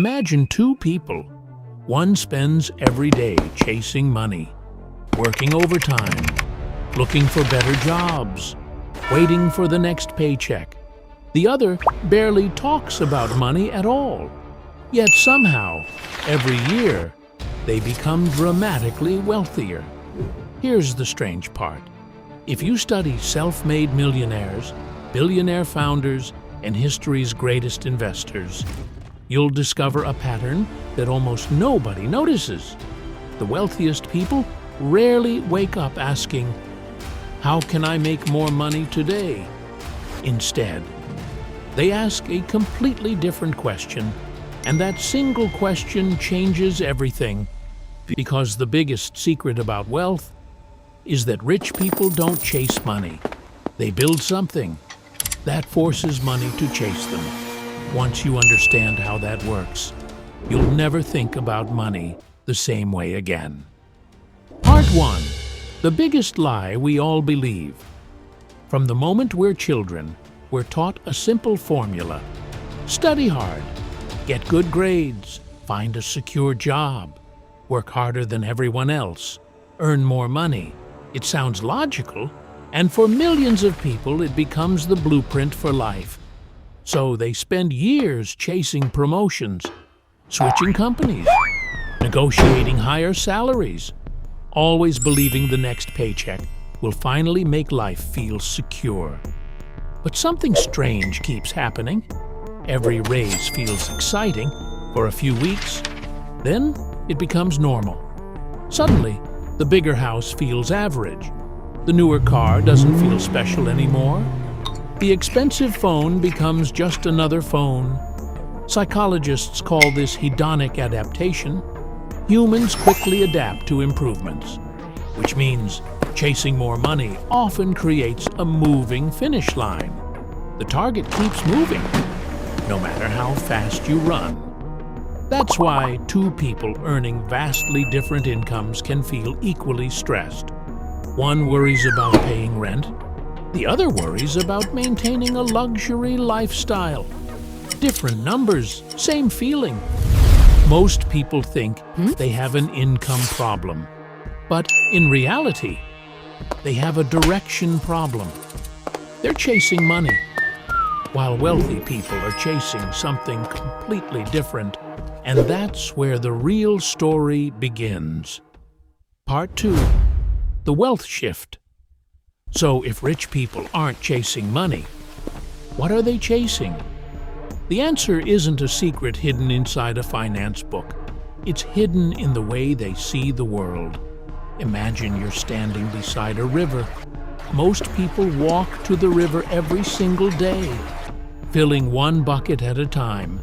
Imagine two people. One spends every day chasing money, working overtime, looking for better jobs, waiting for the next paycheck. The other barely talks about money at all. Yet somehow, every year, they become dramatically wealthier. Here's the strange part. If you study self-made millionaires, billionaire founders, and history's greatest investors, you'll discover a pattern that almost nobody notices. The wealthiest people rarely wake up asking, "How can I make more money today?" Instead, they ask a completely different question, and that single question changes everything. Because the biggest secret about wealth is that rich people don't chase money. They build something that forces money to chase them. Once you understand how that works, you'll never think about money the same way again. Part 1. The biggest lie we all believe. From the moment we're children, we're taught a simple formula. Study hard, get good grades, find a secure job, work harder than everyone else, earn more money. It sounds logical, and for millions of people it becomes the blueprint for life. So they spend years chasing promotions, switching companies, negotiating higher salaries, always believing the next paycheck will finally make life feel secure. But something strange keeps happening. Every raise feels exciting for a few weeks, then it becomes normal. Suddenly, the bigger house feels average. The newer car doesn't feel special anymore. The expensive phone becomes just another phone. Psychologists call this hedonic adaptation. Humans quickly adapt to improvements, which means chasing more money often creates a moving finish line. The target keeps moving, no matter how fast you run. That's why two people earning vastly different incomes can feel equally stressed. One worries about paying rent. The other worries about maintaining a luxury lifestyle. Different numbers, same feeling. Most people think they have an income problem. But in reality, they have a direction problem. They're chasing money, while wealthy people are chasing something completely different. And that's where the real story begins. Part 2. The wealth shift. So if rich people aren't chasing money, what are they chasing? The answer isn't a secret hidden inside a finance book. It's hidden in the way they see the world. Imagine you're standing beside a river. Most people walk to the river every single day, filling one bucket at a time.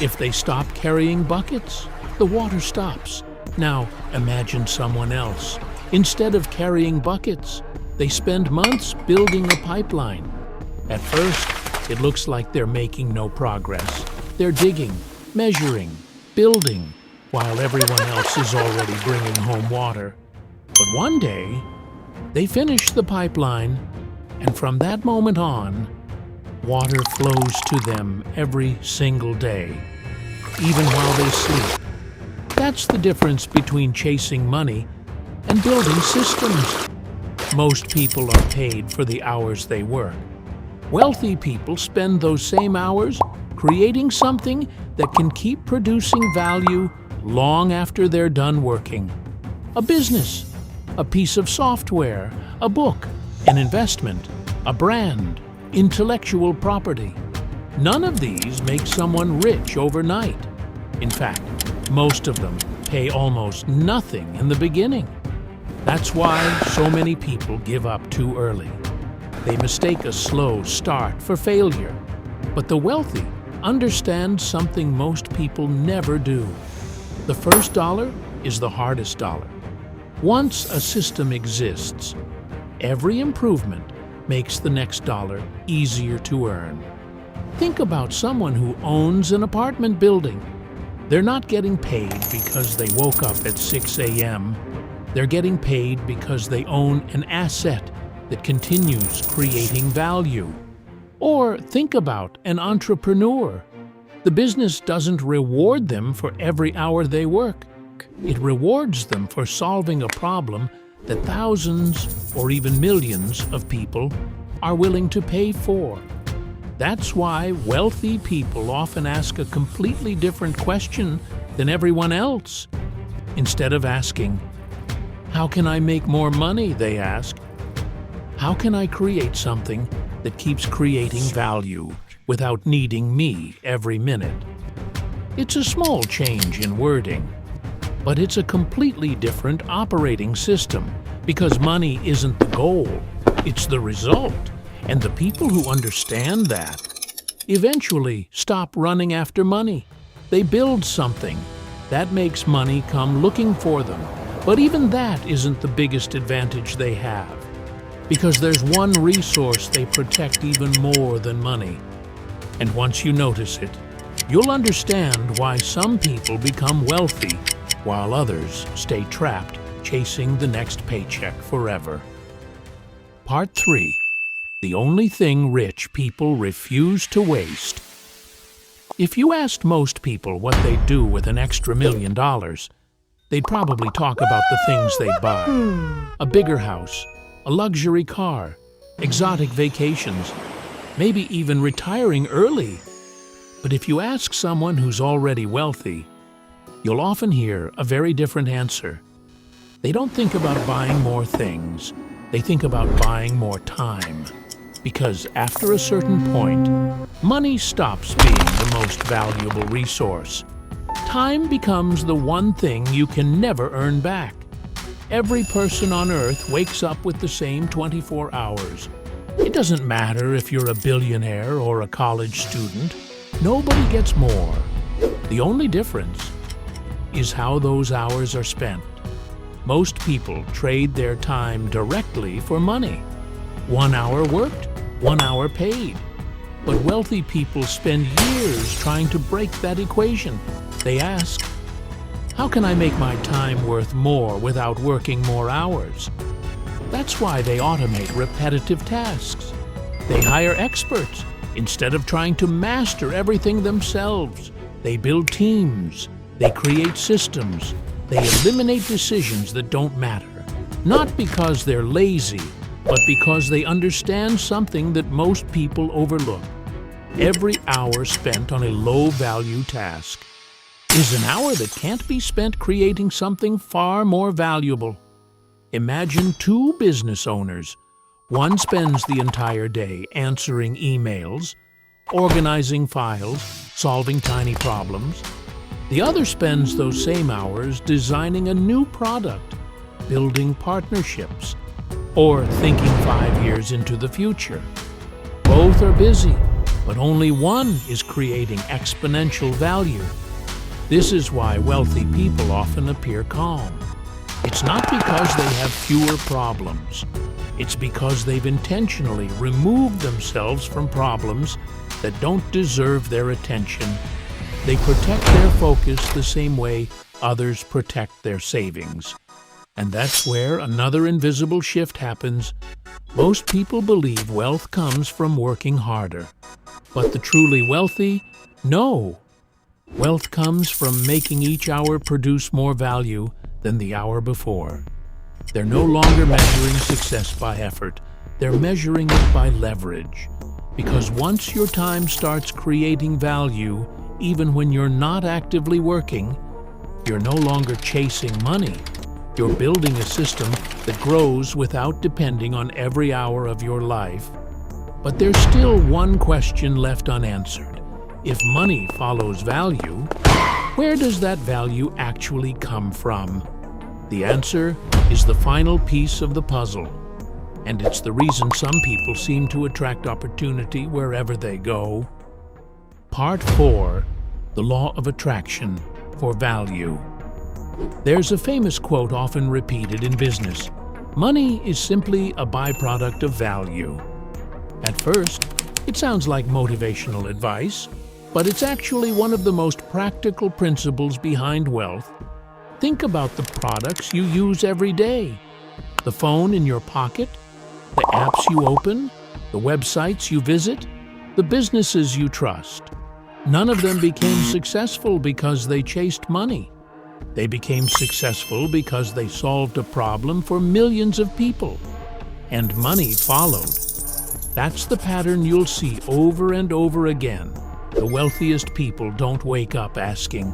If they stop carrying buckets, the water stops. Now imagine someone else. Instead of carrying buckets, they spend months building a pipeline. At first, it looks like they're making no progress. They're digging, measuring, building, while everyone else is already bringing home water. But one day, they finish the pipeline, and from that moment on, water flows to them every single day, even while they sleep. That's the difference between chasing money and building systems. Most people are paid for the hours they work. Wealthy people spend those same hours creating something that can keep producing value long after they're done working. A business, a piece of software, a book, an investment, a brand, intellectual property. None of these make someone rich overnight. In fact, most of them pay almost nothing in the beginning. That's why so many people give up too early. They mistake a slow start for failure. But the wealthy understand something most people never do. The first dollar is the hardest dollar. Once a system exists, every improvement makes the next dollar easier to earn. Think about someone who owns an apartment building. They're not getting paid because they woke up at 6 a.m. They're getting paid because they own an asset that continues creating value. Or think about an entrepreneur. The business doesn't reward them for every hour they work. It rewards them for solving a problem that thousands or even millions of people are willing to pay for. That's why wealthy people often ask a completely different question than everyone else. Instead of asking, "How can I make more money?" they ask, "How can I create something that keeps creating value without needing me every minute?" It's a small change in wording, but it's a completely different operating system because money isn't the goal, it's the result. And the people who understand that eventually stop running after money. They build something that makes money come looking for them. But even that isn't the biggest advantage they have, because there's one resource they protect even more than money. And once you notice it, you'll understand why some people become wealthy while others stay trapped chasing the next paycheck forever. Part 3. The only thing rich people refuse to waste. If you asked most people what they'd do with an extra $1 million, they'd probably talk about the things they'd buy. A bigger house, a luxury car, exotic vacations, maybe even retiring early. But if you ask someone who's already wealthy, you'll often hear a very different answer. They don't think about buying more things. They think about buying more time. Because after a certain point, money stops being the most valuable resource. Time becomes the one thing you can never earn back. Every person on Earth wakes up with the same 24 hours. It doesn't matter if you're a billionaire or a college student. Nobody gets more. The only difference is how those hours are spent. Most people trade their time directly for money. 1 hour worked, 1 hour paid. But wealthy people spend years trying to break that equation. They ask, "How can I make my time worth more without working more hours?" That's why they automate repetitive tasks. They hire experts instead of trying to master everything themselves. They build teams. They create systems. They eliminate decisions that don't matter. Not because they're lazy, but because they understand something that most people overlook. Every hour spent on a low-value task is an hour that can't be spent creating something far more valuable. Imagine 2 business owners. One spends the entire day answering emails, organizing files, solving tiny problems. The other spends those same hours designing a new product, building partnerships, or thinking 5 years into the future. Both are busy, but only one is creating exponential value. This is why wealthy people often appear calm. It's not because they have fewer problems. It's because they've intentionally removed themselves from problems that don't deserve their attention. They protect their focus the same way others protect their savings. And that's where another invisible shift happens. Most people believe wealth comes from working harder. But the truly wealthy know. Wealth comes from making each hour produce more value than the hour before. They're no longer measuring success by effort. They're measuring it by leverage. Because once your time starts creating value, even when you're not actively working, you're no longer chasing money. You're building a system that grows without depending on every hour of your life. But there's still one question left unanswered. If money follows value, where does that value actually come from? The answer is the final piece of the puzzle. And it's the reason some people seem to attract opportunity wherever they go. Part 4. The Law of Attraction for Value. There's a famous quote often repeated in business. Money is simply a byproduct of value. At first, it sounds like motivational advice, but it's actually one of the most practical principles behind wealth. Think about the products you use every day. The phone in your pocket, the apps you open, the websites you visit, the businesses you trust. None of them became successful because they chased money. They became successful because they solved a problem for millions of people, and money followed. That's the pattern you'll see over and over again. The wealthiest people don't wake up asking,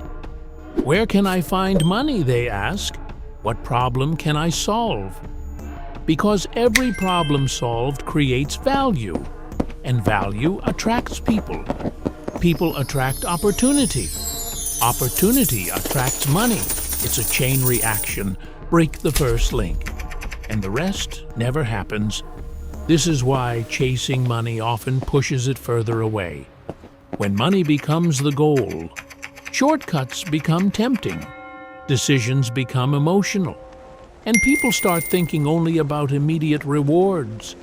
"Where can I find money?" They ask, "What problem can I solve?" Because every problem solved creates value, and value attracts people. People attract opportunity. Opportunity attracts money. It's a chain reaction. Break the first link, and the rest never happens. This is why chasing money often pushes it further away. When money becomes the goal, shortcuts become tempting, decisions become emotional, and people start thinking only about immediate rewards.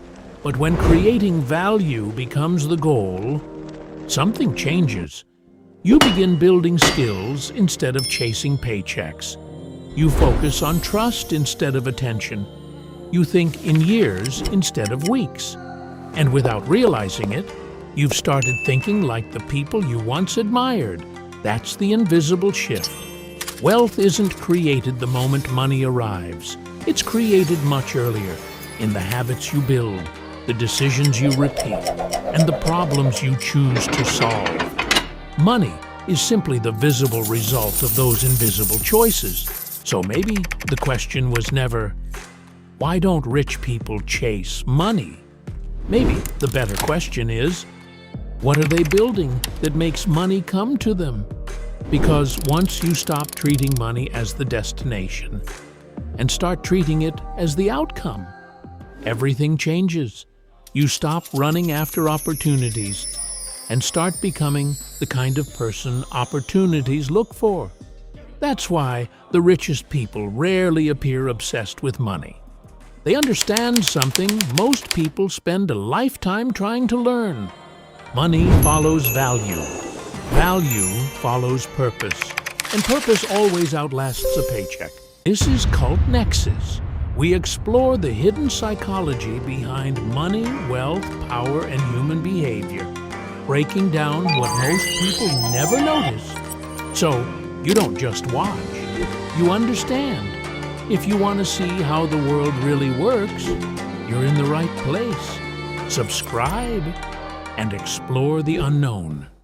But when creating value becomes the goal, something changes. You begin building skills instead of chasing paychecks. You focus on trust instead of attention. You think in years instead of weeks. And without realizing it, you've started thinking like the people you once admired. That's the invisible shift. Wealth isn't created the moment money arrives. It's created much earlier, in the habits you build, the decisions you repeat, and the problems you choose to solve. Money is simply the visible result of those invisible choices. So maybe the question was never, why don't rich people chase money? Maybe the better question is, what are they building that makes money come to them? Because once you stop treating money as the destination and start treating it as the outcome, everything changes. You stop running after opportunities and start becoming the kind of person opportunities look for. That's why the richest people rarely appear obsessed with money. They understand something most people spend a lifetime trying to learn. Money follows value. Value follows purpose. And purpose always outlasts a paycheck. This is CultNexis. We explore the hidden psychology behind money, wealth, power, and human behavior, breaking down what most people never notice. So you don't just watch, you understand. If you want to see how the world really works, you're in the right place. Subscribe and explore the unknown.